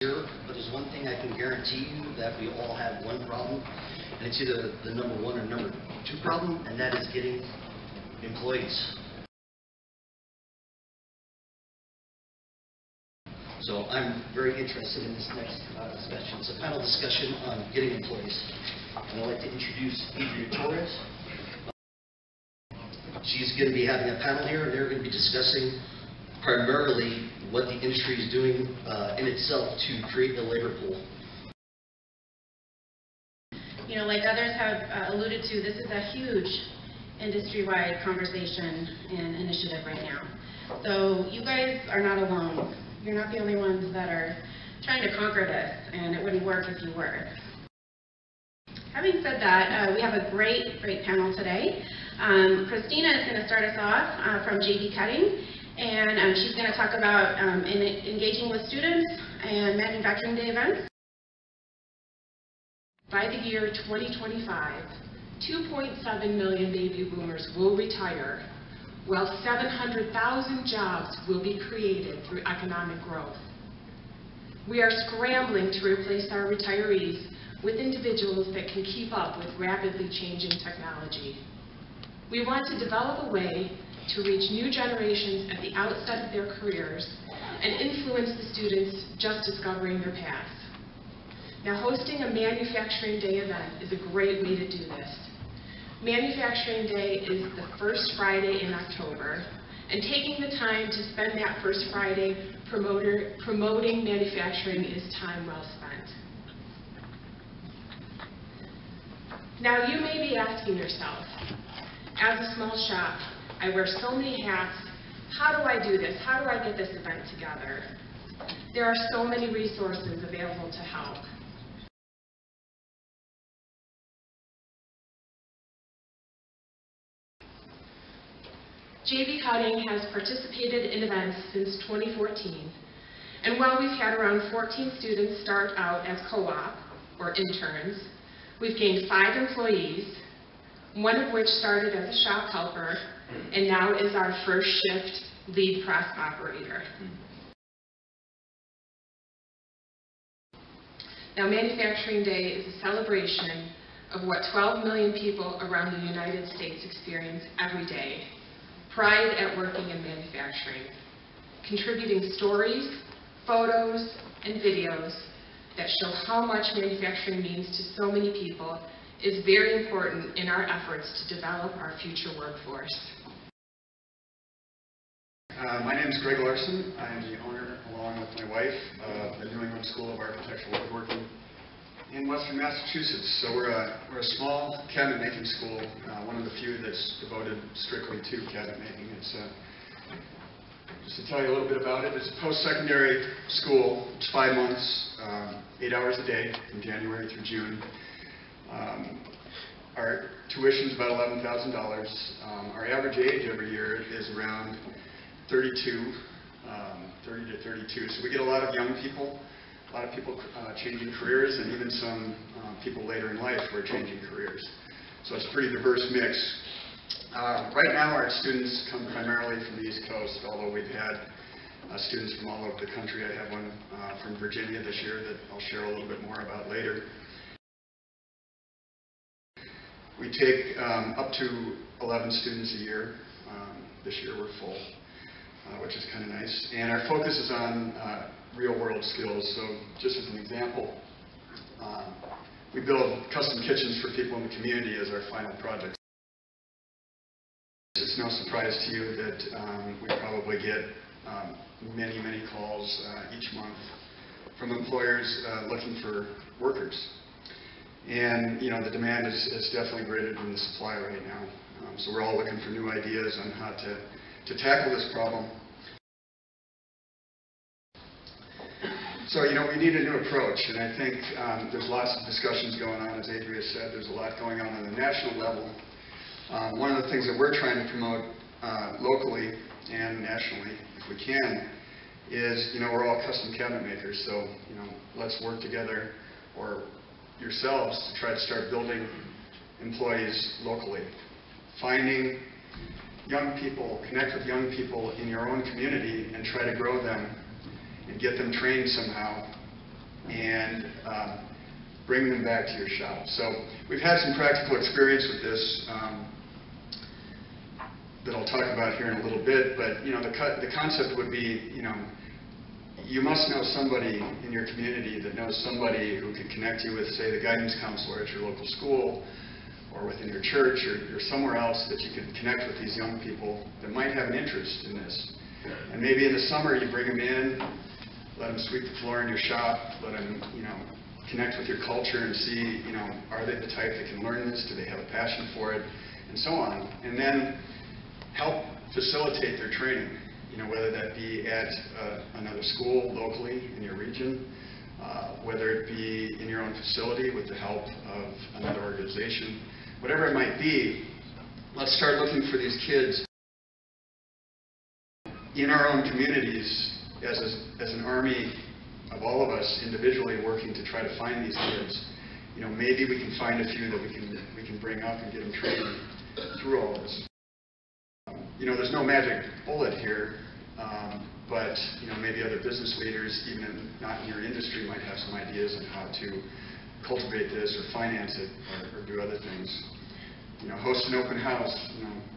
here, but there's one thing I can guarantee you, that we all have one problem, and it's either the number one or number two problem, and that is getting employees. So I'm very interested in this next discussion. It's a panel discussion on getting employees. And I'd like to introduce Adria Torres. She's going to be having a panel here, and they're going to be discussing primarily what the industry is doing in itself to create a labor pool. You know, like others have alluded to, this is a huge industry-wide conversation and initiative right now. So you guys are not alone. You're not the only ones that are trying to conquer this, and it wouldn't work if you were. Having said that, we have a great panel today. Christina is going to start us off from JB Cutting, and she's going to talk about engaging with students and manufacturing day events. By the year 2025, 2.7 million baby boomers will retire, while 700,000 jobs will be created through economic growth. We are scrambling to replace our retirees with individuals that can keep up with rapidly changing technology. We want to develop a way to reach new generations at the outset of their careers and influence the students just discovering their paths. Now, hosting a Manufacturing Day event is a great way to do this. Manufacturing Day is the first Friday in October, and taking the time to spend that first Friday promoting manufacturing is time well spent. Now, you may be asking yourself, as a small shop, I wear so many hats, how do I do this? How do I get this event together? There are so many resources available to help. JB Cutting has participated in events since 2014, and while we've had around 14 students start out as co-op or interns, we've gained 5 employees, one of which started as a shop helper and now is our first shift lead press operator. Now, Manufacturing Day is a celebration of what 12 million people around the United States experience every day: pride at working in manufacturing, contributing stories, photos, and videos that show how much manufacturing means to so many people is very important in our efforts to develop our future workforce. My name is Greg Larson. I am the owner, along with my wife, of the New England School of Architectural Woodworking in Western Massachusetts. So we're a small cabinet making school, one of the few that's devoted strictly to cabinet making. It's just to tell you a little bit about it, it's a post-secondary school. It's 5 months, 8 hours a day from January through June. Our tuition is about $11,000. Our average age every year is around 30 to 32. So we get a lot of young people, a lot of people changing careers, and even some people later in life who are changing careers. So it's a pretty diverse mix. Right now our students come primarily from the East Coast, although we've had students from all over the country. I have one from Virginia this year that I'll share a little bit more about later. We take up to 11 students a year. This year we're full, which is kind of nice. And our focus is on real-world skills. So just as an example, we build custom kitchens for people in the community as our final project. It's no surprise to you that we probably get many calls each month from employers looking for workers. And you know, the demand is definitely greater than the supply right now. So we're all looking for new ideas on how to tackle this problem. So, you know, we need a new approach, and I think there's lots of discussions going on. As Adria said, there's a lot going on the national level. One of the things that we're trying to promote locally and nationally, if we can, is, you know, we're all custom cabinet makers, so, you know, let's work together, or yourselves, to try to start building employees locally. Finding young people, connect with young people in your own community and try to grow them and get them trained somehow and bring them back to your shop. So we've had some practical experience with this that I'll talk about here in a little bit, but the concept would be, you must know somebody in your community that knows somebody who could connect you with, say, the guidance counselor at your local school, or within your church, or somewhere else that you could connect with these young people that might have an interest in this. And maybe in the summer you bring them in, let them sweep the floor in your shop, let them, connect with your culture and see, are they the type that can learn this? Do they have a passion for it? And so on. And then help facilitate their training, whether that be at another school locally in your region, whether it be in your own facility with the help of another organization, whatever it might be. Let's start looking for these kids in our own communities as an army of all of us individually working to try to find these kids. Maybe we can find a few that we can bring up and get them trained through all this. There's no magic bullet here, but maybe other business leaders, even not in your industry, might have some ideas on how to cultivate this or finance it or do other things. Host an open house,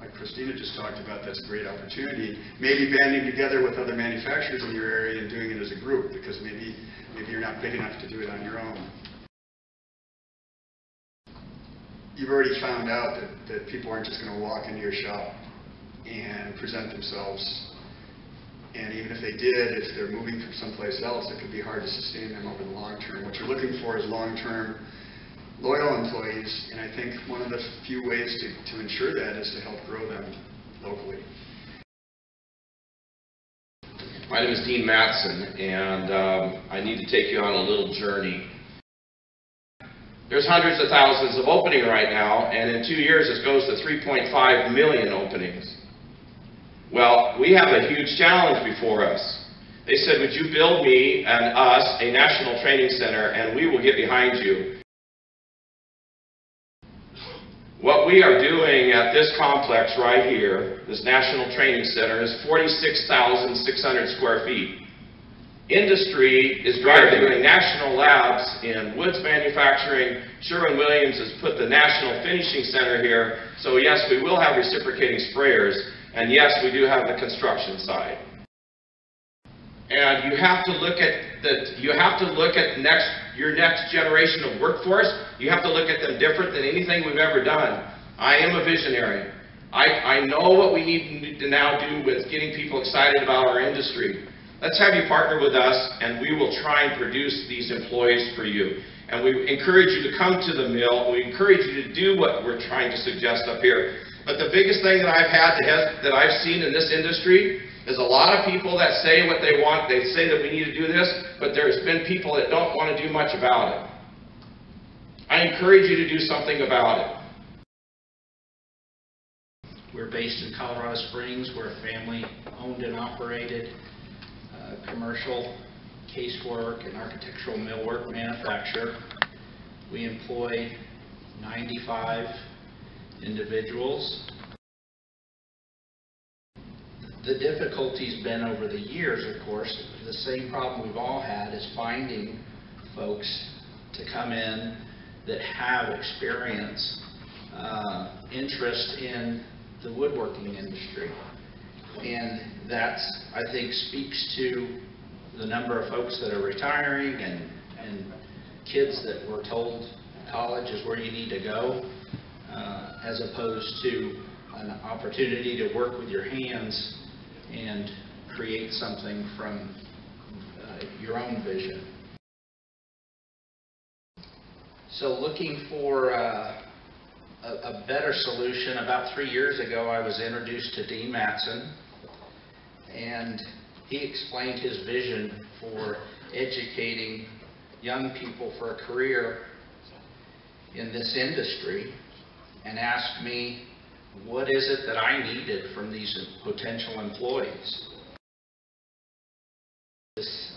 like Christina just talked about, that's a great opportunity. Maybe banding together with other manufacturers in your area and doing it as a group, because maybe you're not big enough to do it on your own. You've already found out that people aren't just going to walk into your shop and present themselves. And even if they did, if they're moving from someplace else, it could be hard to sustain them over the long term. What you're looking for is long-term, loyal employees, and I think one of the few ways to ensure that is to help grow them locally. My name is Dean Mattson, and I need to take you on a little journey. There's hundreds of thousands of openings right now, and in 2 years it goes to 3.5 million openings. Well, we have a huge challenge before us. They said, would you build me and us a national training center, and we will get behind you. What we are doing at this complex right here, this National Training Center, is 46,600 square feet. Industry is doing national labs in woods manufacturing. Sherwin-Williams has put the National Finishing Center here. So yes, we will have reciprocating sprayers, and yes, we do have the construction side. And you have to look at your next generation of workforce. You have to look at them different than anything we've ever done. I am a visionary. I know what we need to now do with getting people excited about our industry. Let's have you partner with us, and we will try and produce these employees for you. And we encourage you to come to the mill. We encourage you to do what we're trying to suggest up here. But the biggest thing that I've seen in this industry is a lot of people that say what they want. They say that we need to do this, but there's been people that don't want to do much about it. I encourage you to do something about it. We're based in Colorado Springs. We're a family-owned and operated commercial casework and architectural millwork manufacturer. We employ 95 individuals. The difficulty's been over the years, of course, the same problem we've all had is finding folks to come in that have experience, interest in the woodworking industry. And that, I think, speaks to the number of folks that are retiring and kids that were told college is where you need to go, as opposed to an opportunity to work with your hands and create something from your own vision. So looking for a better solution, about 3 years ago I was introduced to Dean Mattson, and he explained his vision for educating young people for a career in this industry, and asked me, what is it that I needed from these potential employees?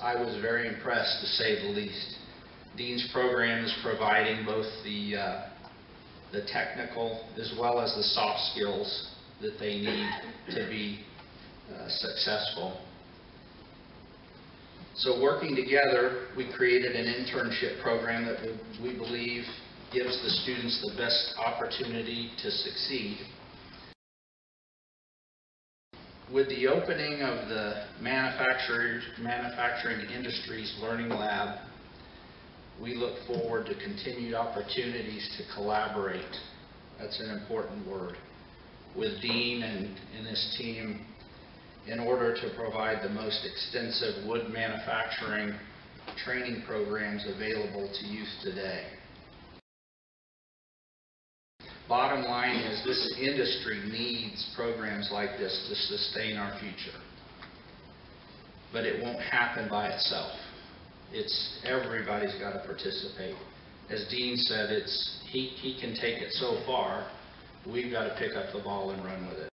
I was very impressed, to say the least. Dean's program is providing both the technical as well as the soft skills that they need to be successful. So working together, we created an internship program that we believe gives the students the best opportunity to succeed. With the opening of the Manufacturing Industries Learning Lab, we look forward to continued opportunities to collaborate. That's an important word. With Dean and his team in order to provide the most extensive wood manufacturing training programs available to youth today. Bottom line is this industry needs programs like this to sustain our future. But it won't happen by itself. Everybody's got to participate. As Dean said, he can take it so far. We've got to pick up the ball and run with it.